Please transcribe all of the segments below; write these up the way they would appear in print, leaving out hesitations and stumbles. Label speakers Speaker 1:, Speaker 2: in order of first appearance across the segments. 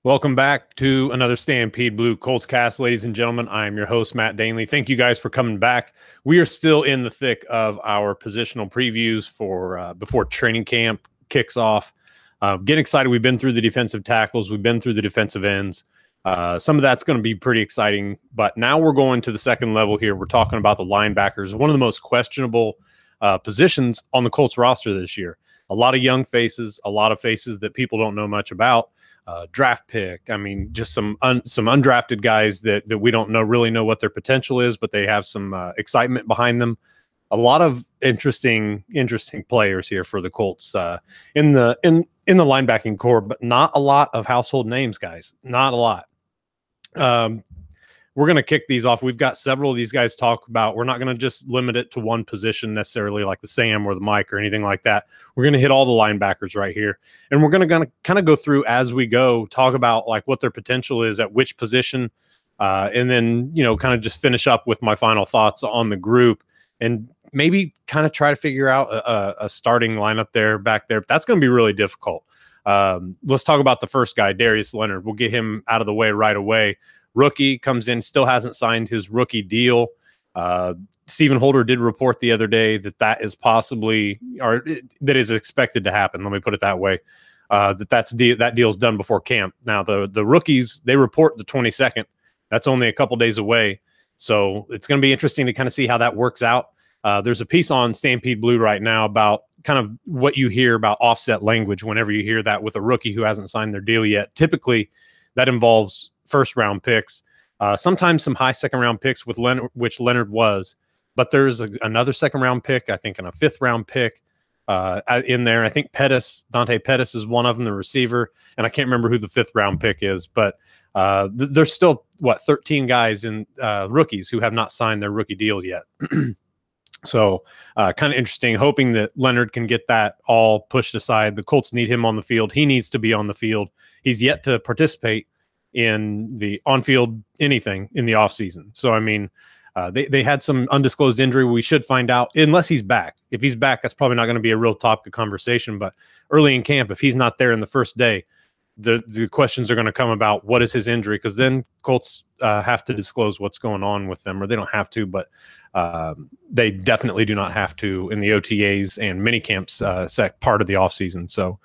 Speaker 1: Welcome back to another Stampede Blue Colts cast, ladies and gentlemen. I am your host, Matt Danley. Thank you guys for coming back. We are still in the thick of our positional previews for before training camp kicks off. Getting excited. We've been through the defensive tackles. We've been through the defensive ends. Some of that's going to be pretty exciting. But now we're going to the second level here. We're talking about the linebackers, one of the most questionable positions on the Colts roster this year. A lot of young faces, a lot of faces that people don't know much about. Draft pick. I mean, just some undrafted guys that we don't really know what their potential is, but they have some excitement behind them. A lot of interesting players here for the Colts in the linebacking core, but not a lot of household names, guys. Not a lot. We're going to kick these off. We've got several of these guys to talk about. We're not going to just limit it to one position necessarily, like the Sam or the Mike or anything like that. We're going to hit all the linebackers right here. And we're going to kind of go through as we go, talk about like what their potential is at which position, and then, kind of just finish up with my final thoughts on the group and maybe kind of try to figure out a starting lineup back there. That's going to be really difficult. Let's talk about the first guy, Darius Leonard. We'll get him out of the way right away. Rookie comes in, still hasn't signed his rookie deal. Stephen Holder did report the other day that is possibly, or that is expected to happen. Let me put it that way. That deal's done before camp. Now the rookies, they report the 22nd. That's only a couple days away. So it's going to be interesting to kind of see how that works out. There's a piece on Stampede Blue right now about kind of what you hear about offset language whenever you hear that with a rookie who hasn't signed their deal yet. Typically, that involves first-round picks, sometimes some high second-round picks with Leonard, which Leonard was, but there's another second-round pick, I think, and a fifth-round pick in there. I think Dante Pettis is one of them, the receiver, and I can't remember who the fifth-round pick is, but there's still, 13 guys in rookies who have not signed their rookie deal yet. So kind of interesting, hoping that Leonard can get that all pushed aside. The Colts need him on the field. He needs to be on the field. He's yet to participate in the on-field anything in the offseason. So, I mean, they had some undisclosed injury. We should find out, unless he's back. If he's back, that's probably not going to be a real topic of conversation. But early in camp, if he's not there in the first day, the questions are going to come about what is his injury, because then Colts have to disclose what's going on with them, or they don't have to, but they definitely do not have to in the OTAs and mini camps part of the offseason. So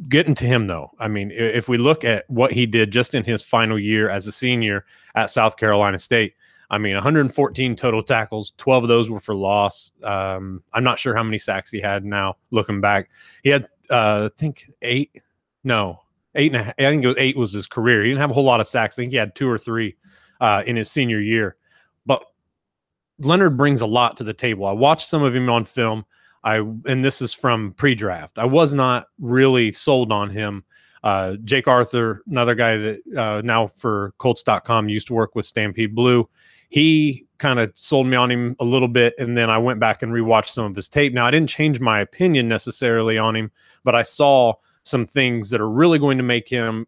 Speaker 1: getting to him, though, I mean, if we look at what he did just in his final year as a senior at South Carolina State, I mean, 114 total tackles, 12 of those were for loss. I'm not sure how many sacks he had now looking back. He had, I think, 8 and a half. I think it was 8 was his career. He didn't have a whole lot of sacks. I think he had 2 or 3 in his senior year. But Leonard brings a lot to the table. I watched some of him on film. And this is from pre-draft. I was not really sold on him. Jake Arthur, another guy that now for Colts.com used to work with Stampede Blue. He kind of sold me on him a little bit, and then I went back and rewatched some of his tape. Now, I didn't change my opinion necessarily on him, but I saw some things that are really going to make him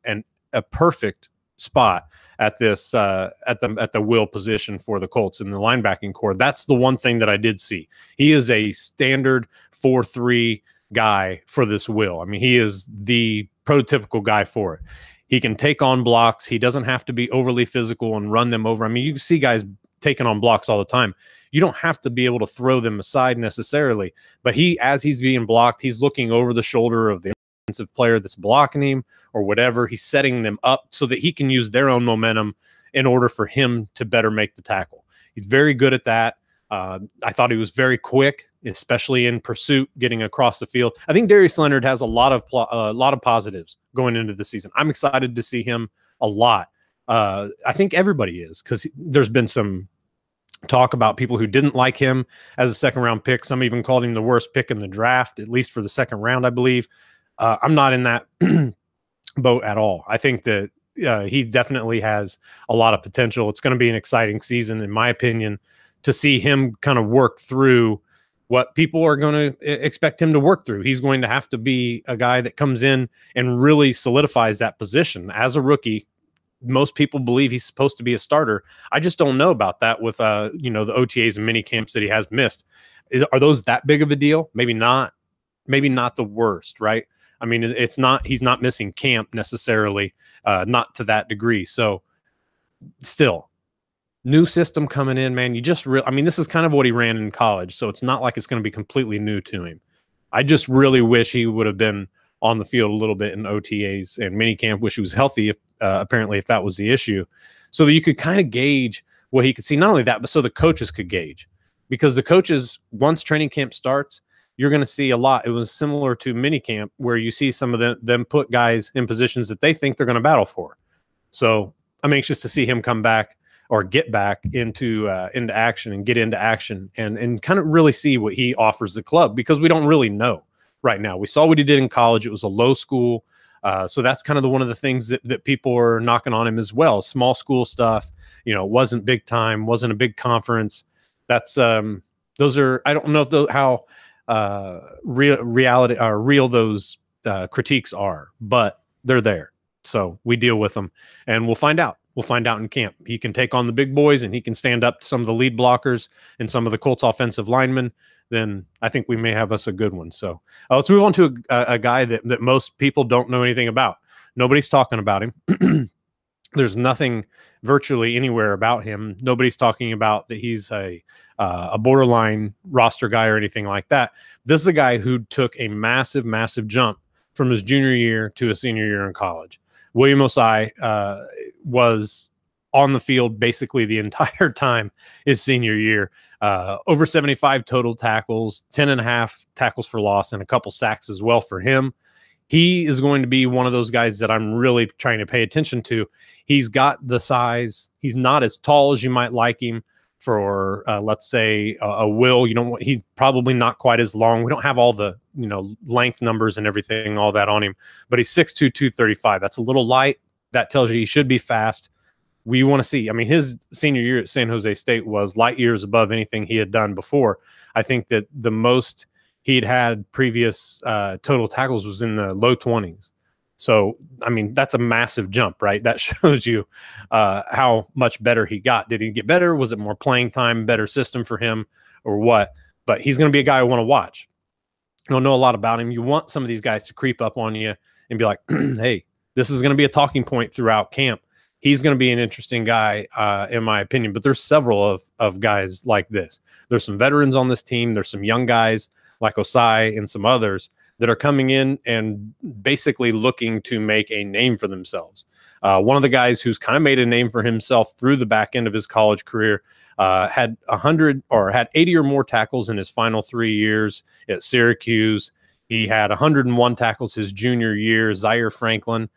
Speaker 1: a perfect spot at this at the will position for the Colts in the linebacking core. That's the one thing that I did see. He is a standard 4-3 guy for this will. I mean, he is the prototypical guy for it. He can take on blocks. He doesn't have to be overly physical and run them over. I mean, you see guys taking on blocks all the time. You don't have to be able to throw them aside necessarily, but as he's being blocked, he's looking over the shoulder of the offensive player that's blocking him or whatever. He's setting them up so that he can use their own momentum in order for him to better make the tackle. He's very good at that. I thought he was very quick, especially in pursuit, getting across the field. I think Darius Leonard has a lot of positives going into the season. I'm excited to see him a lot. I think everybody is, because there's been some talk about people who didn't like him as a second-round pick. Some even called him the worst pick in the draft, at least for the second round, I believe. I'm not in that boat at all. I think that he definitely has a lot of potential. It's going to be an exciting season, in my opinion, to see him kind of work through what people are going to expect him to work through. He's going to have to be a guy that comes in and really solidifies that position. As a rookie, most people believe he's supposed to be a starter. I just don't know about that with the OTAs and mini camps that he has missed. Are those that big of a deal? Maybe not. Maybe not the worst, right? I mean, he's not missing camp necessarily, not to that degree. So still, new system coming in, man. I mean, this is kind of what he ran in college. So it's not like it's going to be completely new to him. I just really wish he would have been on the field a little bit in OTAs and minicamp. Wish he was healthy, apparently, if that was the issue, so that you could kind of gauge what he could see. Not only that, but so the coaches could gauge, because the coaches, once training camp starts, you're going to see a lot. It was similar to minicamp, where you see some of them put guys in positions that they think they're going to battle for. So I'm anxious to see him come back or get back into action and get into action and kind of really see what he offers the club, because we don't really know right now. We saw what he did in college. It was a low school. So that's kind of one of the things that people are knocking on him as well. Small school stuff, wasn't big time, wasn't a big conference. That's those are, I don't know if how real those critiques are, but they're there. So we deal with them, and we'll find out. We'll find out in camp. He can take on the big boys, and he can stand up to some of the lead blockers and some of the Colts offensive linemen. Then I think we may have us a good one. So let's move on to a guy that most people don't know anything about. Nobody's talking about him. There's nothing virtually anywhere about him. Nobody's talking about that he's a borderline roster guy or anything like that. This is a guy who took a massive, massive jump from his junior year to his senior year in college. William Osai was on the field basically the entire time his senior year. Over 75 total tackles, 10.5 tackles for loss, and a couple sacks as well for him. He is going to be one of those guys that I'm really trying to pay attention to. He's got the size. He's not as tall as you might like him for, let's say, a Will. He's probably not quite as long. We don't have all the, length numbers and everything, all that on him. But he's 6'2", 235. That's a little light. That tells you he should be fast. We want to see. I mean, his senior year at San Jose State was light years above anything he had done before. I think that the most he'd had previous total tackles was in the low 20s. So, I mean, that's a massive jump, right? That shows you how much better he got. Did he get better? Was it more playing time, better system for him, or what? But he's going to be a guy I want to watch. You don't know a lot about him. You want some of these guys to creep up on you and be like, hey, this is going to be a talking point throughout camp. He's going to be an interesting guy, in my opinion. But there's several of guys like this. There's some veterans on this team. There's some young guys like Osai and some others that are coming in and basically looking to make a name for themselves. One of the guys who's kind of made a name for himself through the back end of his college career had 80 or more tackles in his final 3 years at Syracuse. He had 101 tackles his junior year. Zaire Franklin,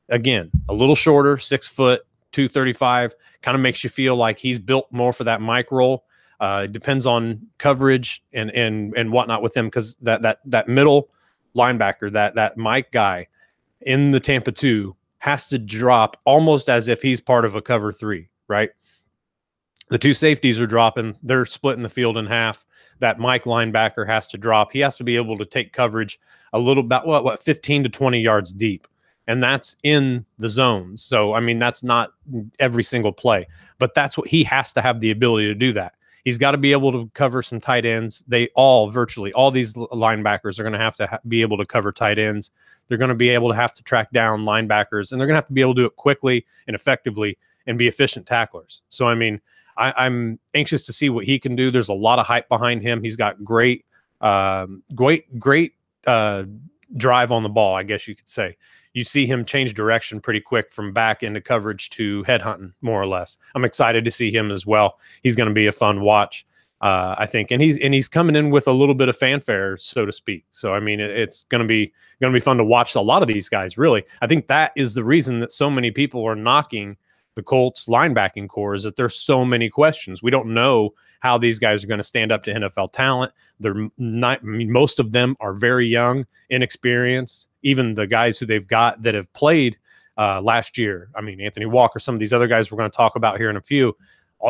Speaker 1: again, a little shorter, 6 foot, 235, kind of makes you feel like he's built more for that Mike role. It depends on coverage and whatnot with him, because that middle linebacker, that Mike guy in the Tampa 2 has to drop almost as if he's part of a cover 3, right? The two safeties are dropping. They're splitting the field in half. That Mike linebacker has to drop. He has to be able to take coverage a little about 15 to 20 yards deep. And that's in the zones. So, I mean, that's not every single play, but that's what he has to have the ability to do that. He's got to be able to cover some tight ends. Virtually all these linebackers are going to have to be able to cover tight ends. They're going to be able to have to track down linebackers, and they're going to have to be able to do it quickly and effectively and be efficient tacklers. So, I mean, I'm anxious to see what he can do. There's a lot of hype behind him. He's got great drive on the ball, I guess you could say. You see him change direction pretty quick from back into coverage to headhunting, more or less. I'm excited to see him as well. He's going to be a fun watch, I think, and he's coming in with a little bit of fanfare, so to speak. So, I mean, it's going to be fun to watch a lot of these guys. Really, I think that is the reason that so many people are knocking the Colts linebacking core, is that there's so many questions. We don't know how these guys are going to stand up to NFL talent. They're not. I mean, most of them are very young, inexperienced. Even the guys who they've got that have played last year. I mean, Anthony Walker, some of these other guys we're going to talk about here in a few.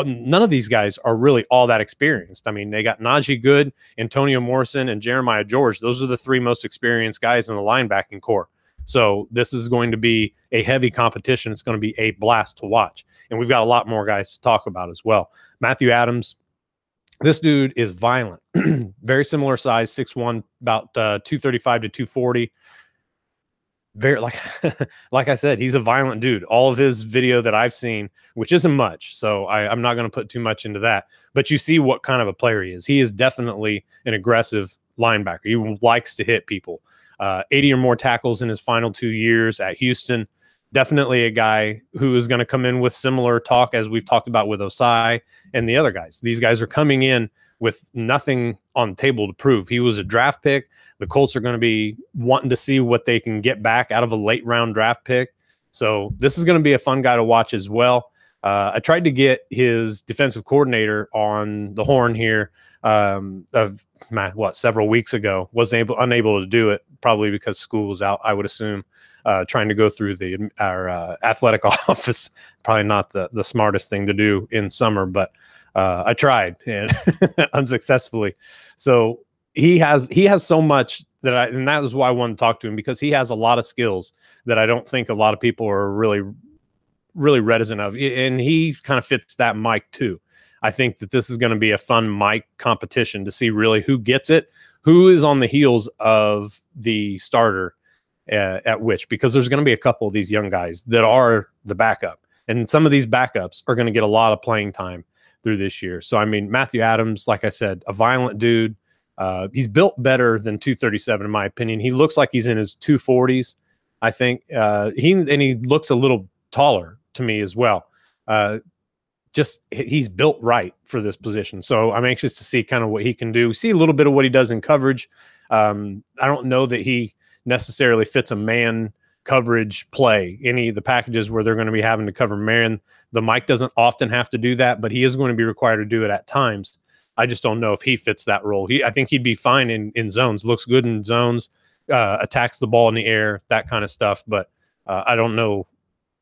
Speaker 1: None of these guys are really all that experienced. I mean, they got Najee Good, Antonio Morrison, and Jeremiah George. Those are the three most experienced guys in the linebacking core. So this is going to be a heavy competition. It's going to be a blast to watch. And we've got a lot more guys to talk about as well. Matthew Adams, this dude is violent. Very similar size, 6'1", about 235 to 240. very like like I said, he's a violent dude. All of his video that I've seen, which isn't much, so I'm not going to put too much into that, but you see what kind of a player he is. He is definitely an aggressive linebacker. He likes to hit people. 80 or more tackles in his final 2 years at Houston. Definitely a guy who is going to come in with similar talk as we've talked about with Osai and the other guys. These guys are coming in with nothing on the table to prove. He was a draft pick. The Colts are going to be wanting to see what they can get back out of a late round draft pick. So this is going to be a fun guy to watch as well. I tried to get his defensive coordinator on the horn here several weeks ago. Was unable to do it, probably because school was out, I would assume. Trying to go through our athletic office, probably not the smartest thing to do in summer, but I tried and unsuccessfully. So he has so much and that was why I wanted to talk to him, because he has a lot of skills that I don't think a lot of people are really reticent of. And he kind of fits that mic too. I think that this is going to be a fun mic competition to see really who gets it, who is on the heels of the starter at which, because there's going to be a couple of these young guys that are the backup. And some of these backups are going to get a lot of playing time through this year. So, I mean, Matthew Adams, like I said, a violent dude. He's built better than 237, in my opinion. He looks like he's in his 240s, I think. He looks a little taller to me as well. He's built right for this position. So I'm anxious to see kind of what he can do. See a little bit of what he does in coverage. I don't know that he necessarily fits a man coverage play, any of the packages where they're going to be having to cover man. The Mike doesn't often have to do that, but he is going to be required to do it at times. I just don't know if he fits that role. I think he'd be fine in zones, looks good in zones, attacks the ball in the air, that kind of stuff. But I don't know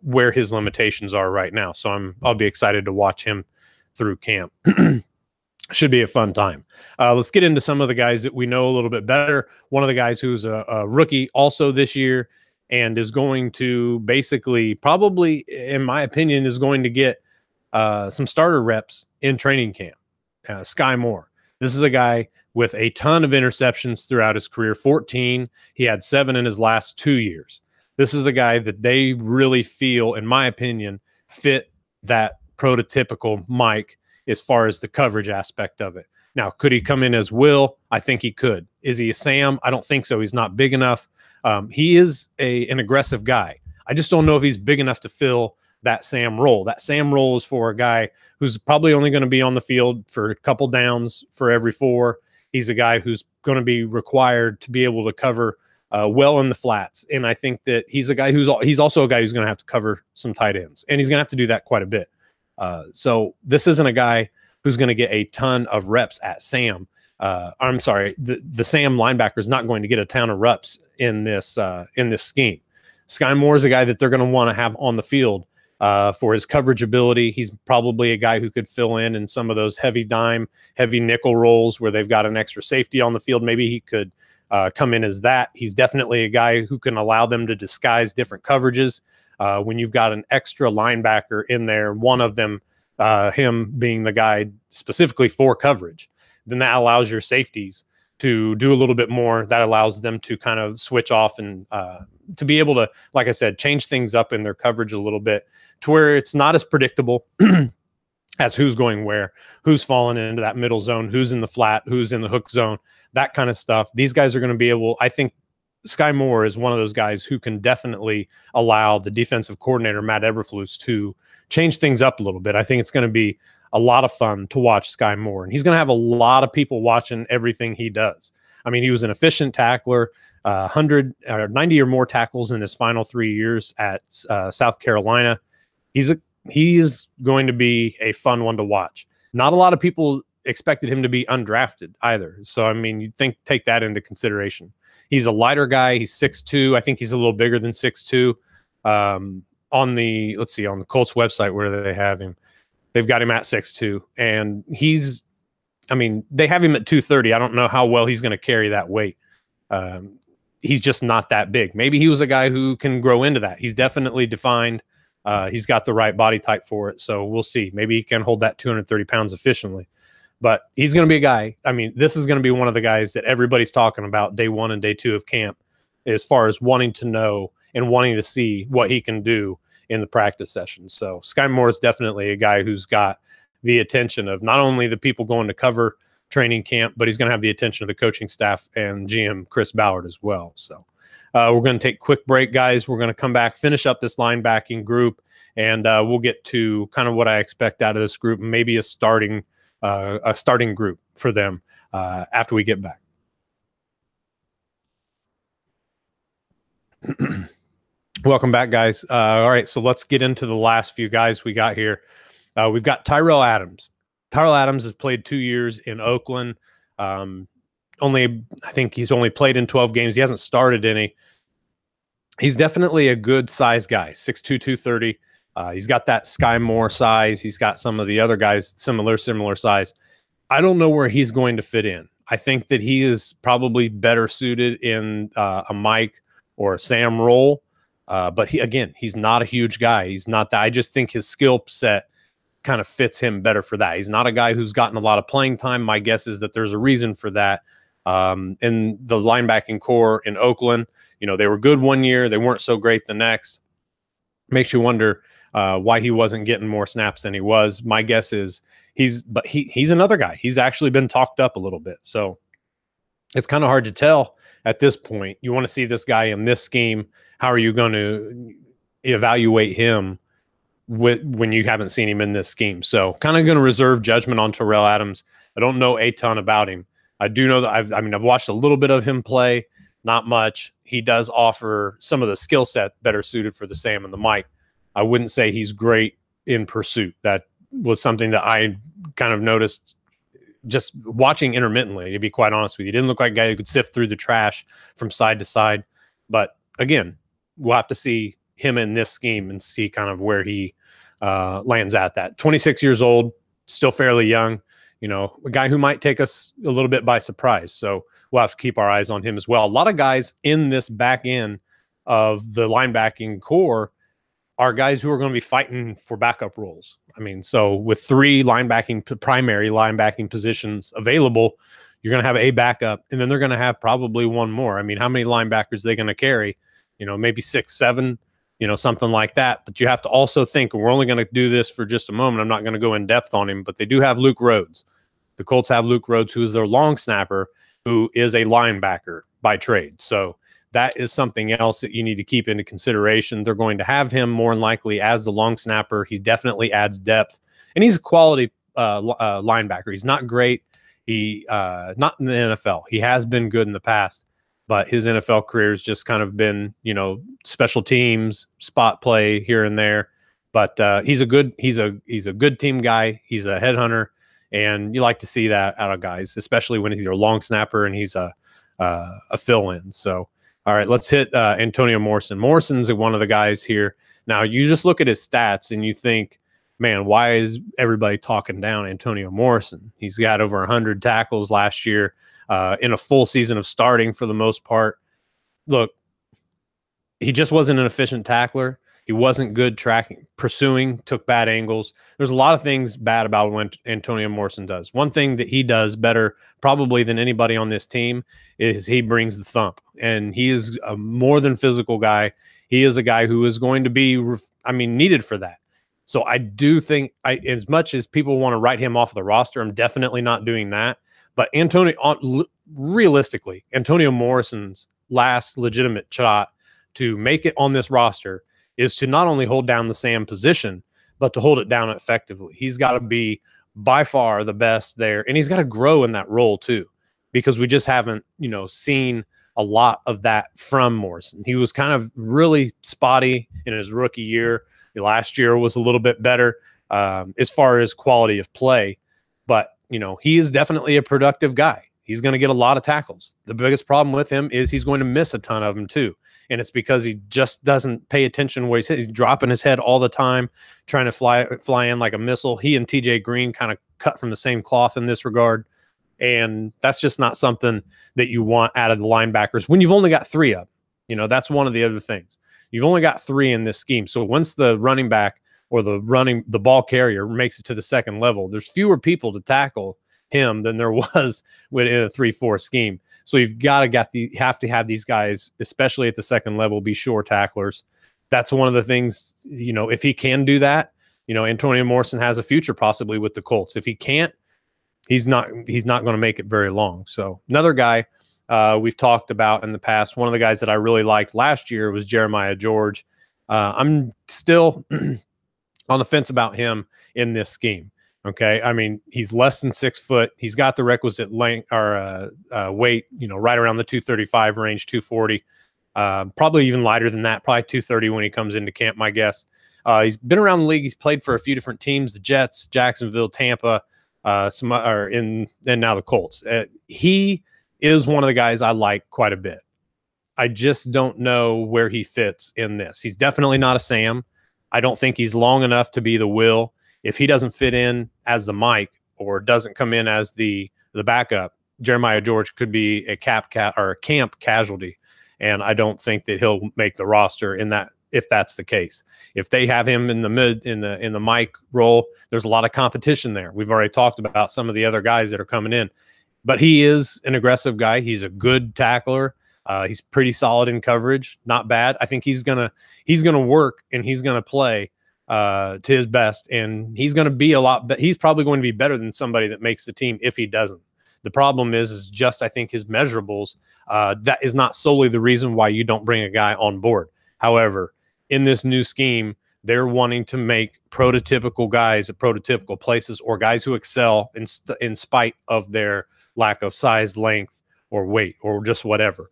Speaker 1: where his limitations are right now. So I'll be excited to watch him through camp. Should be a fun time. Let's get into some of the guys that we know a little bit better. One of the guys who's a rookie also this year and is going to basically, probably, in my opinion, is going to get some starter reps in training camp. Sky Moore. This is a guy with a ton of interceptions throughout his career, 14. He had 7 in his last 2 years. This is a guy that they really feel, in my opinion, fit that prototypical Mike as far as the coverage aspect of it. Now, could he come in as Will? I think he could. Is he a Sam? I don't think so. He's not big enough. He is an aggressive guy. I just don't know if he's big enough to fill that Sam role. That Sam role is for a guy who's probably only going to be on the field for a couple downs for every 4. He's a guy who's going to be required to be able to cover well in the flats. And I think that he's a guy he's also a guy who's going to have to cover some tight ends. And he's going to have to do that quite a bit. So this isn't a guy who's going to get a ton of reps at Sam. I'm sorry, the Sam linebacker is not going to get a ton of reps in this scheme. Sky Moore is a guy that they're going to want to have on the field for his coverage ability. He's probably a guy who could fill in some of those heavy dime, heavy nickel roles where they've got an extra safety on the field. Maybe he could come in as that. He's definitely a guy who can allow them to disguise different coverages. When you've got an extra linebacker in there, one of them, him being the guy specifically for coverage, then that allows your safeties to do a little bit more. That allows them to kind of switch off and to be able to, like I said, change things up in their coverage a little bit to where it's not as predictable as who's going where, who's falling into that middle zone, who's in the flat, who's in the hook zone, that kind of stuff. These guys are going to be able, I think Sky Moore is one of those guys who can definitely allow the defensive coordinator, Matt Eberflus, to change things up a little bit. I think it's going to be a lot of fun to watch Sky Moore, and he's going to have a lot of people watching everything he does. I mean, he was an efficient tackler, 90 or more tackles in his final 3 years at South Carolina. He is going to be a fun one to watch. Not a lot of people expected him to be undrafted either. So, I mean, you take that into consideration. He's a lighter guy. He's 6'2". I think he's a little bigger than 6'2". On the Colts website where they have him, they've got him at 6'2", and they have him at 230. I don't know how well he's going to carry that weight. He's just not that big. Maybe he was a guy who can grow into that. He's definitely defined. He's got the right body type for it. So we'll see. Maybe he can hold that 230 pounds efficiently. But he's going to be a guy. I mean, this is going to be one of the guys that everybody's talking about day 1 and day 2 of camp as far as wanting to know and wanting to see what he can do in the practice session. So Sky Moore is definitely a guy who's got the attention of not only the people going to cover training camp, but he's going to have the attention of the coaching staff and GM Chris Ballard as well. So we're going to take a quick break, guys. We're going to come back, finish up this linebacking group, and we'll get to kind of what I expect out of this group, maybe a starting group for them after we get back. Welcome back, guys. All right, so let's get into the last few guys we got here. We've got Tyrell Adams. Tyrell Adams has played 2 years in Oakland. I think he's only played in 12 games. He hasn't started any. He's definitely a good size guy, 6'2", 230. He's got that Sky Moore size. He's got some of the other guys similar size. I don't know where he's going to fit in. I think that he is probably better suited in a Mike or a Sam role. But he's not a huge guy. He's not that. I just think his skill set kind of fits him better for that. He's not a guy who's gotten a lot of playing time. My guess is that there's a reason for that. In the linebacking core in Oakland, they were good one year. They weren't so great the next. Makes you wonder why he wasn't getting more snaps than he was. My guess is he's another guy. He's actually been talked up a little bit. So it's kind of hard to tell at this point. You want to see this guy in this scheme. How are you going to evaluate him when you haven't seen him in this scheme? So kind of going to reserve judgment on Tyrell Adams. I don't know a ton about him. I do know that I've watched a little bit of him play, not much. He does offer some of the skill set better suited for the Sam and the Mike. I wouldn't say he's great in pursuit. That was something that I kind of noticed just watching intermittently, to be quite honest with you. He didn't look like a guy who could sift through the trash from side to side. But again, we'll have to see him in this scheme and see kind of where he lands at that. 26 years old, still fairly young, a guy who might take us a little bit by surprise. So we'll have to keep our eyes on him as well. A lot of guys in this back end of the linebacking core are guys who are going to be fighting for backup roles. So with 3 primary linebacking positions available, you're going to have a backup, and then they're going to have probably one more. How many linebackers are they going to carry? Maybe 6, 7, something like that. But you have to also think, and we're only going to do this for just a moment. I'm not going to go in depth on him, but they do have Luke Rhodes. The Colts have Luke Rhodes, who is their long snapper, who is a linebacker by trade. So that is something else that you need to keep into consideration. They're going to have him more than likely as the long snapper. He definitely adds depth, and he's a quality linebacker. He's not great. He not in the NFL. He has been good in the past, but his NFL career has just kind of been, special teams, spot play here and there. But he's a good team guy. He's a headhunter, and you like to see that out of guys, especially when he's a long snapper and he's a fill-in. So, all right, let's hit Antonio Morrison. Morrison's one of the guys here. Now, you just look at his stats and you think, man, why is everybody talking down Antonio Morrison? He's got over 100 tackles last year in a full season of starting for the most part. Look, he just wasn't an efficient tackler. He wasn't good pursuing, took bad angles. There's a lot of things bad about what Antonio Morrison does. One thing that he does better probably than anybody on this team is he brings the thump. And he is a more than physical guy. He is a guy who is going to be, needed for that. So I do think, as much as people want to write him off the roster, I'm definitely not doing that. But realistically, Antonio Morrison's last legitimate shot to make it on this roster is to not only hold down the Sam position, but to hold it down effectively. He's got to be by far the best there, and he's got to grow in that role too, because we just haven't, seen a lot of that from Morrison. He was kind of really spotty in his rookie year. Last year was a little bit better as far as quality of play, but he is definitely a productive guy. He's going to get a lot of tackles. The biggest problem with him is he's going to miss a ton of them too. And it's because he just doesn't pay attention where he's dropping his head all the time, trying to fly in like a missile. He and TJ Green kind of cut from the same cloth in this regard. And that's just not something that you want out of the linebackers when you've only got 3 of them. That's one of the other things. You've only got 3 in this scheme. So once the running back or the ball carrier makes it to the second level, there's fewer people to tackle him than there was within a 3-4 scheme. So you've have to have these guys, especially at the second level, be sure tacklers. That's one of the things, if he can do that, Antonio Morrison has a future possibly with the Colts. If he can't, he's not going to make it very long. So another guy we've talked about in the past, one of the guys that I really liked last year was Jeremiah George. I'm still on the fence about him in this scheme. Okay. I mean, he's less than 6 foot. He's got the requisite length or weight, right around the 235 range, 240, probably even lighter than that, probably 230 when he comes into camp, my guess. He's been around the league. He's played for a few different teams, the Jets, Jacksonville, Tampa, and now the Colts. He is one of the guys I like quite a bit. I just don't know where he fits in this. He's definitely not a Sam. I don't think he's long enough to be the Will. If he doesn't fit in as the Mike or doesn't come in as the backup, Jeremiah George could be a camp casualty, and I don't think that he'll make the roster in that. If that's the case, if they have him in the Mike role, there's a lot of competition there. We've already talked about some of the other guys that are coming in, but he is an aggressive guy. He's a good tackler. He's pretty solid in coverage, not bad. I think he's gonna work and he's gonna play to his best, and he's gonna be he's probably going to be better than somebody that makes the team if he doesn't. The problem is just I think his measurables. That is not solely the reason why you don't bring a guy on board. However, in this new scheme, they're wanting to make prototypical guys at prototypical places or guys who excel in spite of their lack of size, length, or weight, or just whatever.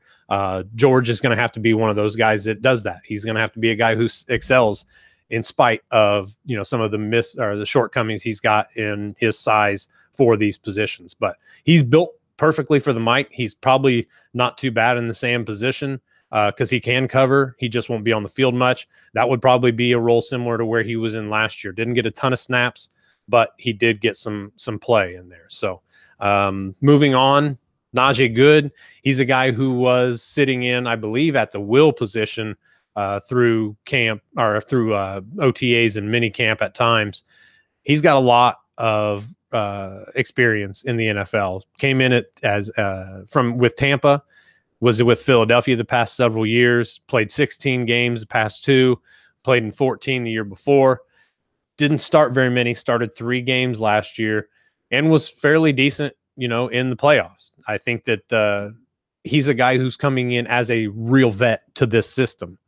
Speaker 1: George is going to have to be one of those guys that does that. He's going to have to be a guy who excels in spite of some of the shortcomings he's got in his size for these positions. But he's built perfectly for the Mike. He's probably not too bad in the Sam position. Because he can cover. He just won't be on the field much. That would probably be a role similar to where he was in last year. Didn't get a ton of snaps, but he did get some play in there. So moving on, Najee Good. He's a guy who was sitting in, I believe, at the Will position through camp or through OTAs and mini camp at times. He's got a lot of experience in the NFL. Came in with Tampa. Was with Philadelphia the past several years, played 16 games the past 2, played in 14 the year before. Didn't start very many, started 3 games last year, and was fairly decent, in the playoffs. I think that he's a guy who's coming in as a real vet to this system.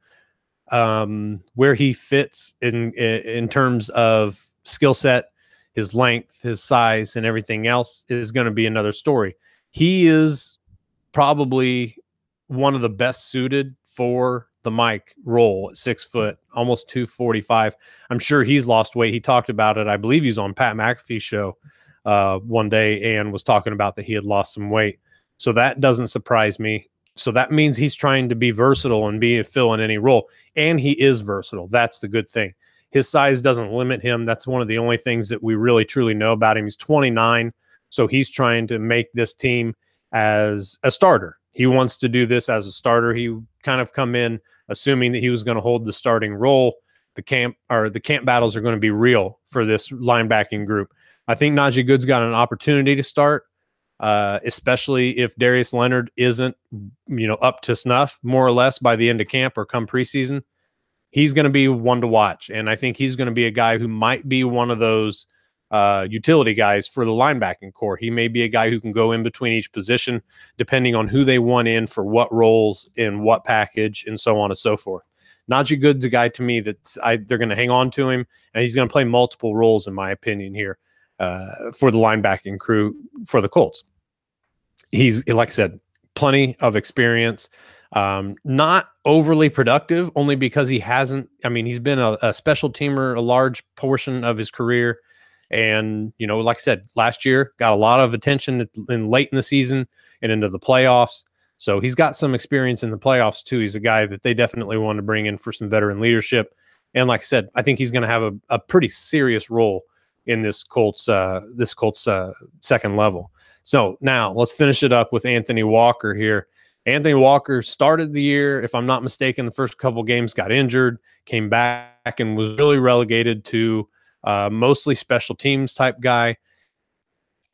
Speaker 1: Where he fits in terms of skill set, his length, his size, and everything else is going to be another story. He is probably one of the best suited for the Mike role at 6 foot, almost 245. I'm sure he's lost weight. He talked about it. I believe he was on Pat McAfee's show one day and was talking about that he had lost some weight. So that doesn't surprise me. So that means he's trying to be versatile and fill in any role. And he is versatile. That's the good thing. His size doesn't limit him. That's one of the only things that we really truly know about him. He's 29. So he's trying to make this team as a starter. He wants to do this as a starter. He kind of come in assuming that he was going to hold the starting role. The camp battles are going to be real for this linebacking group. I think Najee Good's got an opportunity to start, especially if Darius Leonard isn't, up to snuff more or less by the end of camp or come preseason. He's going to be one to watch, and I think he's going to be a guy who might be one of those utility guys for the linebacking core. He may be a guy who can go in between each position depending on who they want in for what roles in what package and so on and so forth. Najee Good's a guy to me that they're going to hang on to him, and he's going to play multiple roles in my opinion here for the linebacking crew for the Colts. He's, like I said, plenty of experience. Not overly productive only because he's been a special teamer a large portion of his career. And, like I said, last year got a lot of attention late in the season and into the playoffs. So he's got some experience in the playoffs too. He's a guy that they definitely want to bring in for some veteran leadership. And like I said, I think he's going to have a pretty serious role in this Colts second level. So now let's finish it up with Anthony Walker here. Anthony Walker started the year, if I'm not mistaken, the first couple games got injured, came back and was really relegated to mostly special teams type guy.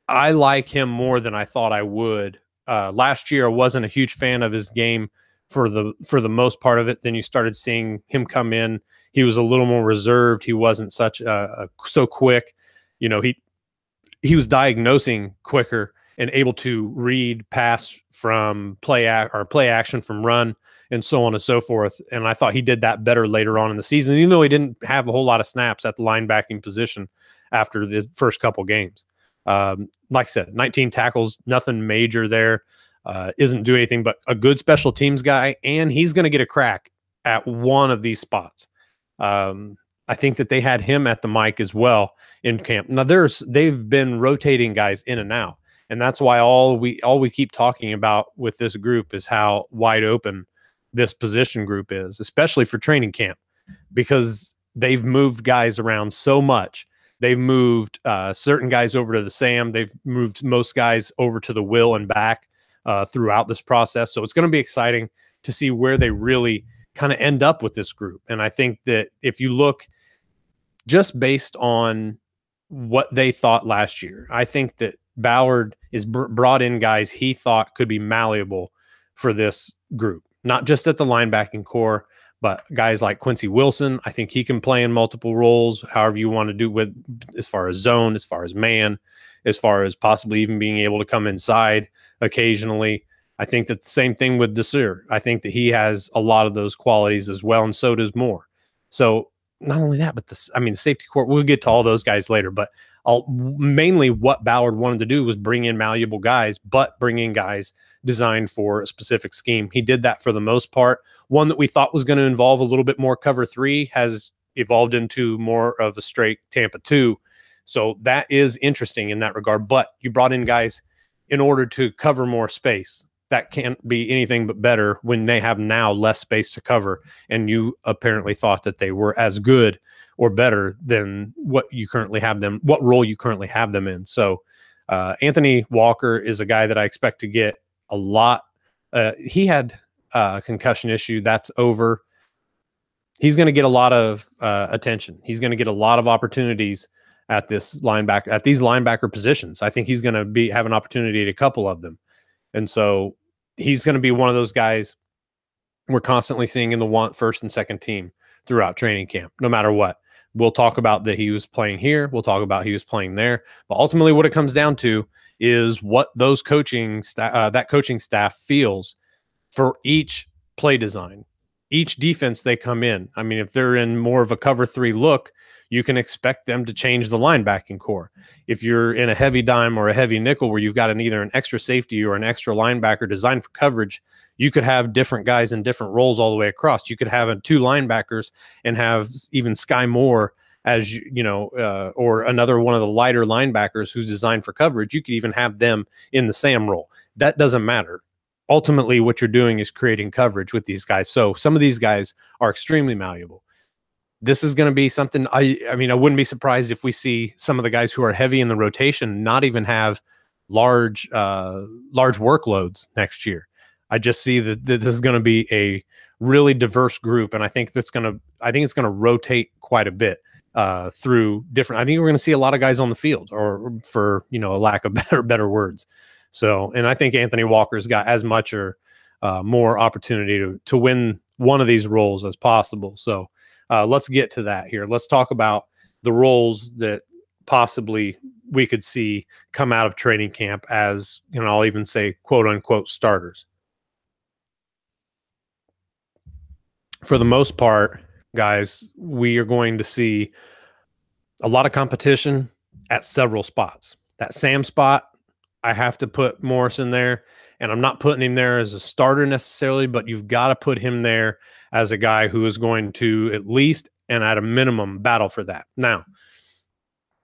Speaker 1: I like him more than I thought I would last year I wasn't a huge fan of his game for the most part of it. Then you started seeing him come in. He was a little more reserved. He wasn't such so quick. You know, he was diagnosing quicker and able to read pass from play action from run and so on and so forth. And I thought he did that better later on in the season, even though he didn't have a whole lot of snaps at the linebacking position after the first couple games. Like I said, 19 tackles, nothing major there. Isn't doing anything but a good special teams guy, and he's going to get a crack at one of these spots. I think that they had him at the mic as well in camp. Now they've been rotating guys in and out, and that's why all we keep talking about with this group is how wide open this position group is, especially for training camp, because they've moved guys around so much. They've moved certain guys over to the Sam. They've moved most guys over to the Will and back throughout this process. So it's going to be exciting to see where they really kind of end up with this group. And I think that if you look just based on what they thought last year, I think that Ballard is brought in guys he thought could be malleable for this group, not just at the linebacking core, but guys like Quincy Wilson. I think he can play in multiple roles, however you want to do with, as far as zone, as far as man, as far as possibly even being able to come inside occasionally. I think that the same thing with Desir. I think that he has a lot of those qualities as well, and so does Moore. So not only that, but the safety court, we'll get to all those guys later, but mainly what Ballard wanted to do was bring in malleable guys, but bring in guys designed for a specific scheme. He did that for the most part. One that we thought was going to involve a little bit more cover 3 has evolved into more of a straight Tampa 2. So that is interesting in that regard, but you brought in guys in order to cover more space. That can't be anything but better when they have now less space to cover, and you apparently thought that they were as good or better than what you currently have them, what role you currently have them in. So Anthony Walker is a guy that I expect to get a lot. He had a concussion issue. That's over. He's going to get a lot of attention. He's going to get a lot of opportunities at these linebacker positions. I think he's going to have an opportunity at a couple of them. And so he's going to be one of those guys we're constantly seeing in the first and second team throughout training camp, no matter what. We'll talk about that he was playing here. We'll talk about he was playing there. But ultimately what it comes down to is what those that coaching staff feels for each play design, each defense they come in. I mean, if they're in more of a cover 3 look, you can expect them to change the linebacking core. If you're in a heavy dime or a heavy nickel where you've got either an extra safety or an extra linebacker designed for coverage, you could have different guys in different roles all the way across. You could have 2 linebackers and have even Sky Moore as or another one of the lighter linebackers who's designed for coverage. You could even have them in the Sam role. That doesn't matter. Ultimately, what you're doing is creating coverage with these guys. So some of these guys are extremely malleable. This is going to be something, I wouldn't be surprised if we see some of the guys who are heavy in the rotation not even have large workloads next year. I just see that this is going to be a really diverse group, and I think it's going to rotate quite a bit through different. I think we're going to see a lot of guys on the field, or for a lack of better words. So, and I think Anthony Walker's got as much or more opportunity to win one of these roles as possible. So let's get to that here. Let's talk about the roles that possibly we could see come out of training camp as, I'll even say quote unquote starters. For the most part, guys, we are going to see a lot of competition at several spots. That Sam spot, I have to put Morrison there, and I'm not putting him there as a starter necessarily, but you've got to put him there as a guy who is going to at least and at a minimum battle for that. Now,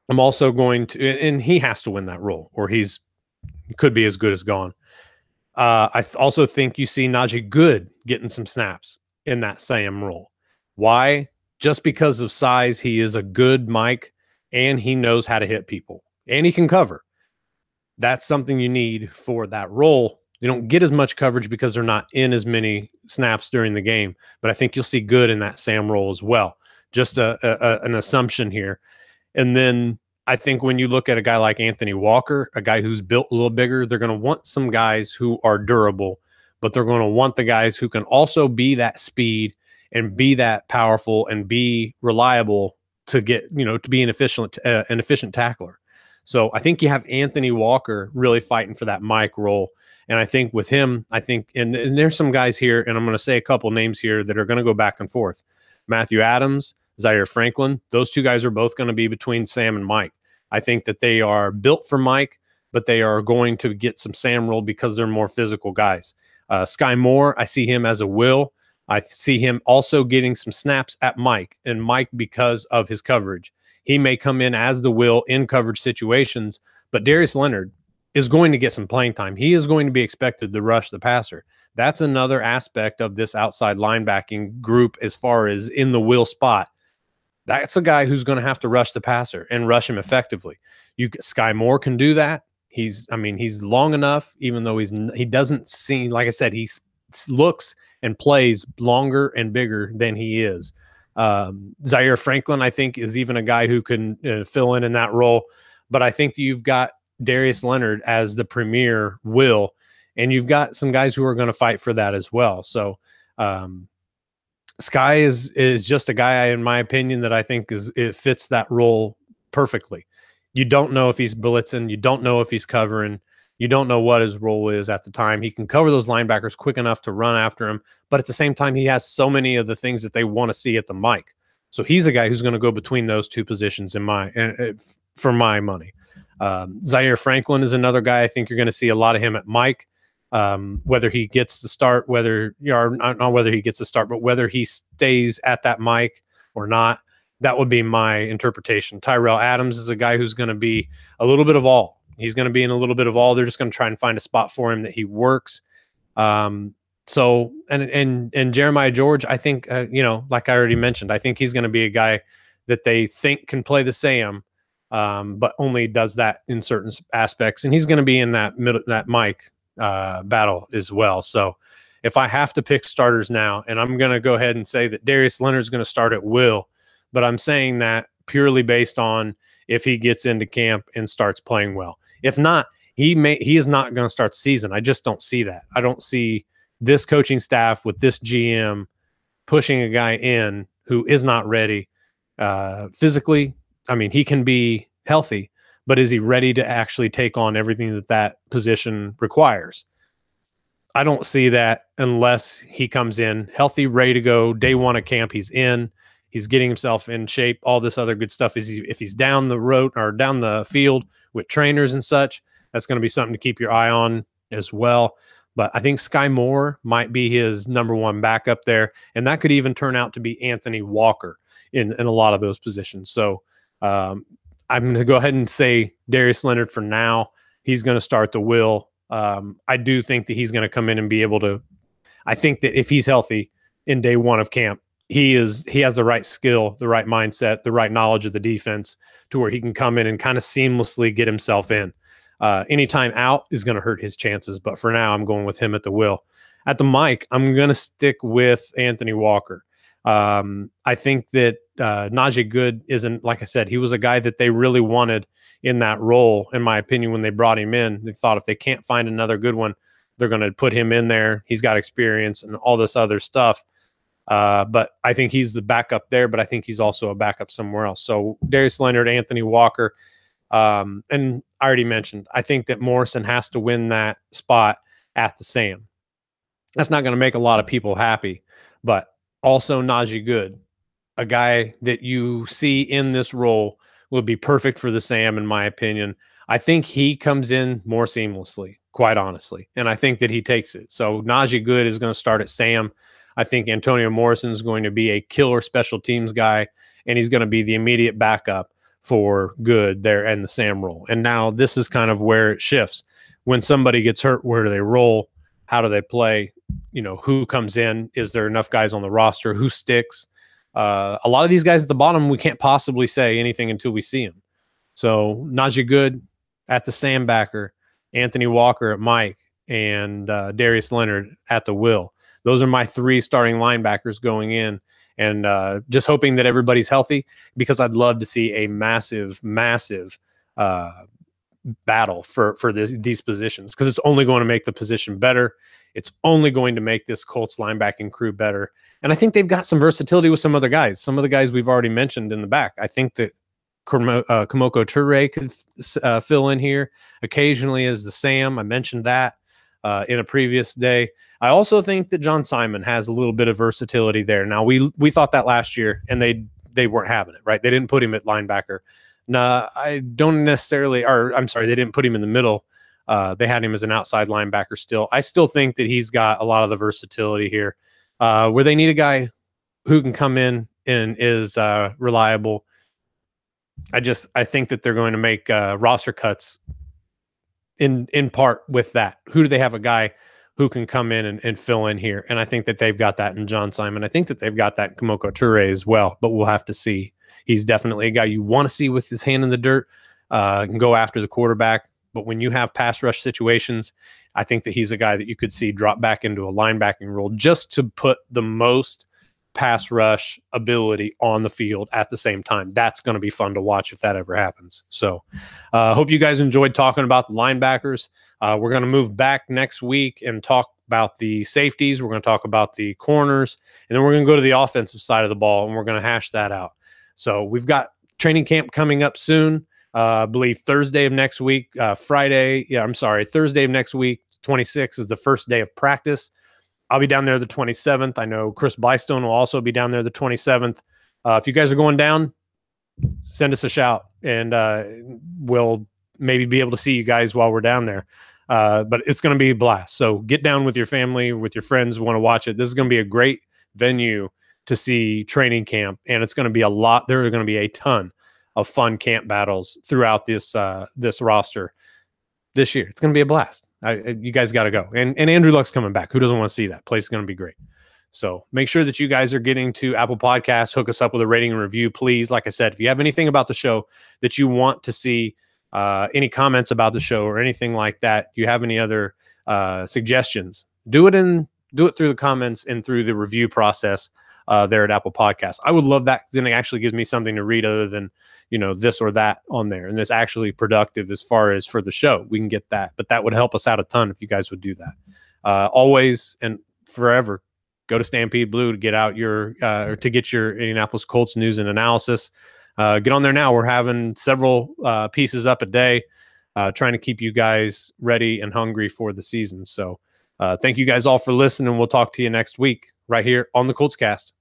Speaker 1: I'm also going to, and he has to win that role, or he could be as good as gone. I also think you see Najee Good getting some snaps in that Sam role. Why? Just because of size, he is a good Mike, and he knows how to hit people, and he can cover. That's something you need for that role. They don't get as much coverage because they're not in as many snaps during the game, but I think you'll see Good in that Sam role as well. Just an assumption here. And then I think when you look at a guy like Anthony Walker, a guy who's built a little bigger, they're going to want some guys who are durable, but they're going to want the guys who can also be that speed and be that powerful and be reliable to get, to be an efficient tackler. So I think you have Anthony Walker really fighting for that Mike role. And I think with him, and there's some guys here, and I'm going to say a couple names here that are going to go back and forth. Matthew Adams, Zaire Franklin, those two guys are both going to be between Sam and Mike. I think that they are built for Mike, but they are going to get some Sam role because they're more physical guys. Sky Moore, I see him as a will. I see him also getting some snaps at Mike, and Mike because of his coverage. He may come in as the will in coverage situations, but Darius Leonard is going to get some playing time. He is going to be expected to rush the passer. That's another aspect of this outside linebacking group as far as in the will spot. That's a guy who's going to have to rush the passer and rush him effectively. Sky Moore can do that. He's long enough, even though he doesn't seem, like I said, he looks and plays longer and bigger than he is. Zaire Franklin, I think, is even a guy who can fill in that role. But I think that you've got Darius Leonard as the premier will, and you've got some guys who are going to fight for that as well. So Sky is just a guy, in my opinion, that I think it fits that role perfectly. You don't know if he's blitzing. You don't know if he's covering. You don't know what his role is at the time. He can cover those linebackers quick enough to run after him, but at the same time, he has so many of the things that they want to see at the Mike. So he's a guy who's going to go between those two positions for my money. Zaire Franklin is another guy. I think you're going to see a lot of him at Mike. Whether he gets the start, not whether he gets the start, but whether he stays at that Mike or not, that would be my interpretation. Tyrell Adams is a guy who's going to be a little bit of all. He's going to be in a little bit of all. They're just going to try and find a spot for him that he works. So Jeremiah George, I think, like I already mentioned, I think he's going to be a guy that they think can play the Sam, but only does that in certain aspects. And he's going to be in that Mike battle as well. So if I have to pick starters now, and I'm going to go ahead and say that Darius Leonard's going to start at will, but I'm saying that purely based on if he gets into camp and starts playing well. If not, he is not going to start the season. I just don't see that. I don't see this coaching staff with this GM pushing a guy in who is not ready physically. I mean, he can be healthy, but is he ready to actually take on everything that position requires? I don't see that unless he comes in healthy, ready to go. Day one of camp, he's in. He's getting himself in shape, all this other good stuff. If he's down the road or down the field with trainers and such, that's going to be something to keep your eye on as well. But I think Sky Moore might be his number one backup there, and that could even turn out to be Anthony Walker in a lot of those positions. So I'm going to go ahead and say Darius Leonard for now. He's going to start the will. I do think that he's going to come in and be able to – I think that if he's healthy in day one of camp, he has the right skill, the right mindset, the right knowledge of the defense to where he can come in and kind of seamlessly get himself in. Any time out is going to hurt his chances, but for now, I'm going with him at the will. At the Mike, I'm going to stick with Anthony Walker. I think that Najee Good isn't, like I said, he was a guy that they really wanted in that role, in my opinion, when they brought him in. They thought if they can't find another good one, they're going to put him in there. He's got experience and all this other stuff. But I think he's the backup there, but I think he's also a backup somewhere else. So Darius Leonard, Anthony Walker, and I already mentioned, I think that Morrison has to win that spot at the Sam. That's not going to make a lot of people happy, but also Najee Good, a guy that you see in this role would be perfect for the Sam, in my opinion. I think he comes in more seamlessly, quite honestly, and I think that he takes it. So Najee Good is going to start at Sam. I think Antonio Morrison is going to be a killer special teams guy, and he's going to be the immediate backup for Good there and the Sam role. And now this is kind of where it shifts. When somebody gets hurt, where do they roll? How do they play? Who comes in? Is there enough guys on the roster? Who sticks? A lot of these guys at the bottom, we can't possibly say anything until we see them. So Najee Good at the Sam backer, Anthony Walker at Mike, and Darius Leonard at the will. those are my 3 starting linebackers going in, and just hoping that everybody's healthy, because I'd love to see a massive battle for these positions, because it's only going to make the position better. It's only going to make this Colts linebacking crew better. And I think they've got some versatility with some other guys. Some of the guys we've already mentioned in the back. I think that Kamoko Toure could fill in here occasionally as the Sam. I mentioned that in a previous day. I also think that John Simon has a little bit of versatility there. Now, we thought that last year, and they weren't having it, right? They didn't put him at linebacker. No, I don't necessarily, or I'm sorry, they didn't put him in the middle. They had him as an outside linebacker still. I still think that he's got a lot of the versatility here, where they need a guy who can come in and is reliable. I think that they're going to make roster cuts in part with that. Who do they have a guy who can come in and fill in here? And I think that they've got that in John Simon. I think that they've got that in Kamoko Toure as well, but we'll have to see. He's definitely a guy you want to see with his hand in the dirt, can go after the quarterback. But when you have pass rush situations, I think that he's a guy that you could see drop back into a linebacking role just to put the most pass rush ability on the field at the same time. That's going to be fun to watch if that ever happens. So hope you guys enjoyed talking about the linebackers. We're going to move back next week and talk about the safeties. We're going to talk about the corners, and then we're going to go to the offensive side of the ball, and we're going to hash that out. So we've got training camp coming up soon. I believe Thursday of next week, Thursday of next week, 26th is the first day of practice. I'll be down there the 27th. I know Chris Blystone will also be down there the 27th. If you guys are going down, send us a shout, and we'll maybe be able to see you guys while we're down there. But it's going to be a blast. So get down with your family, with your friends who want to watch it. This is going to be a great venue to see training camp, and it's going to be a lot. There are going to be a ton of fun camp battles throughout this roster this year. It's going to be a blast. You guys got to go. And Andrew Luck's coming back. Who doesn't want to see that? Place is going to be great. So make sure that you guys are getting to Apple Podcasts. Hook us up with a rating and review, please. Like I said, if you have anything about the show that you want to see, any comments about the show or anything like that, you have any other suggestions, do it through the comments and through the review process there at Apple Podcasts. I would love that, because then it actually gives me something to read other than, this or that on there. And it's actually productive as far as for the show. We can get that, but that would help us out a ton if you guys would do that. Always and forever, go to Stampede Blue to get out your Indianapolis Colts news and analysis. Get on there now. We're having several pieces up a day, trying to keep you guys ready and hungry for the season. So thank you guys all for listening. We'll talk to you next week right here on the Colts Cast.